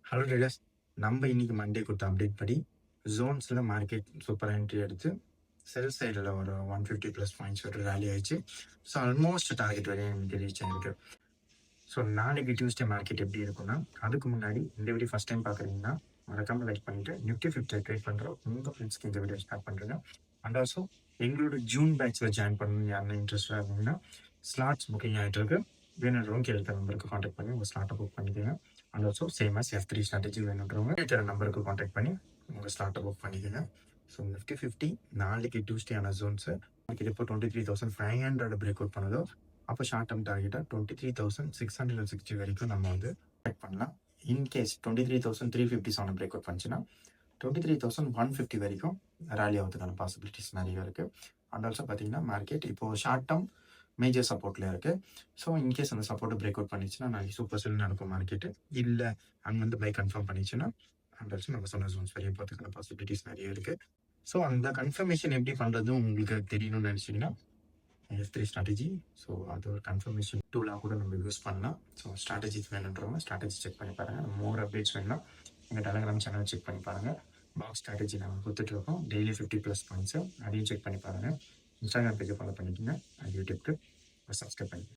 Hello traders, நம்ம இன்னைக்கு Monday கொடுத்த அப்டேட் படி ஜோன்ஸில் மார்க்கெட் சூப்பர் என்ட்ரி எடுத்து செல் சைடில் ஒரு 150 ப்ளஸ் பாயிண்ட்ஸ் ஒரு ரேலி ஆயிடுச்சு. ஸோ ஆல்மோஸ்ட் டார்கெட் வரையும் எனக்கு ரீச் ஆயிருக்கு. ஸோ நாளைக்கு டியூஸ்டே மார்க்கெட் எப்படி இருக்குன்னா, அதுக்கு முன்னாடி இந்த வீடியோ ஃபஸ்ட் டைம் பார்க்குறீங்கன்னா மறக்காம லைக் பண்ணிட்டு நிஃப்டி 50 ட்ரேட் பண்ணுறோம் உங்கள் ஃப்ரெண்ட்ஸ்க்கு இந்த வீடியோ ஸ்டார்ட் பண்ணுறேங்க. அண்ட் ஆல்சோ எங்களோட ஜூன் பேட்சில் ஜாயின் பண்ணணும் யாருன்னா இன்ட்ரெஸ்டாக இருந்தீங்கன்னா ஸ்லாட்ஸ் புக்கிங் ஆகிட்டு இருக்கு. வேணுன்றவங்க கீழே நம்பருக்கு காண்டாக்ட் பண்ணி உங்கள் ஸ்லாட்டை புக் பண்ணிக்கோங்க. And also same as F3 strategy வேணுன்றவங்க இருக்கிற நம்பருக்கு காண்டாக்ட் பண்ணி உங்கள் ஸ்லாட்டை புக் பண்ணிக்கோங்க. ஸோ நிஃப்டி 50 நாளைக்கு டியூஸ்டேயான ஜோன்ஸு மார்க்கெட் இப்போ 23,500 பிரேக் அவுட் பண்ணுதோ அப்போ ஷார்ட் டர்ம் டார்கெட்டாக 23,660 வரைக்கும் நம்ம வந்து செக் பண்ணலாம். இன்கேஸ் 23,350 பிரேக் அவுட் பண்ணிச்சுன்னா 23,150 வரைக்கும் ரேலி ஆகிறதுக்கான பாசிபிலிட்டிஸ் நிறைய இருக்குது. அண்ட் ஆல்சோ பார்த்தீங்கன்னா மார்க்கெட் இப்போது ஷார்ட் டர்ம் மேஜர் சப்போர்ட்டில் இருக்குது. ஸோ இன்கேஸ் அந்த சப்போர்ட்டை பிரேக் அவுட் பண்ணிச்சுன்னா நாளைக்கு சூப்பர் செல் நடக்கும் மார்க்கெட்டு. இல்லை அங்கே வந்து பை கன்ஃபார்ம் பண்ணிச்சுன்னா அண்ட் ஆல்சோ நம்ம சொன்ன ஜோன்ஸ் வரையும் போகிறதுக்கான பாசிபிலிட்டிஸ் நிறைய இருக்குது. ஸோ அந்த கன்ஃபர்மேஷன் எப்படி பண்ணுறது உங்களுக்கு தெரியணும்னு நினச்சிங்கன்னா F3 ஸ்ட்ராட்டஜி. ஸோ அது ஒரு கன்ஃபர்மேஷன் டூலாக கூட நம்ம யூஸ் பண்ணலாம். ஸோ ஸ்ட்ராட்டஜிஸ் வேணுன்றவங்க ஸ்ட்ராட்டஜி செக் பண்ணி பாருங்கள். மோர் அப்டேட்ஸ் வேணும்னா எங்கள் டெலகிராம் சேனல் செக் பண்ணி பாருங்கள். பாக்ஸ் ஸ்ட்ராட்டஜி நாங்கள் கொடுத்துட்ருக்கோம் டெய்லி 50 ப்ளஸ் பாயிண்ட்ஸு, அதையும் செக் பண்ணி பாருங்கள். இன்ஸ்டாகிராம் பேஜை ஃபாலோ பண்ணிக்கோங்க. அண்ட் யூடியூப்க்கு சப்ஸ்கிரைப் பண்ணிக்கோங்க.